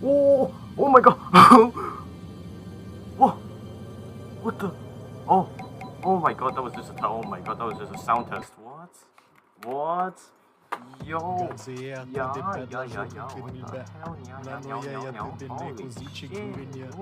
Oh, oh my god. What? What the? Oh, oh my god, that was just a oh my god, that was just a sound test. What? What? Yo, Gazzetta yeah, de per yeah, la yeah, gioco yeah. con What il the be. hell? Yeah, La yeah, yeah, noia yeah, e yeah. te denne Holy così ci shit. gugugna.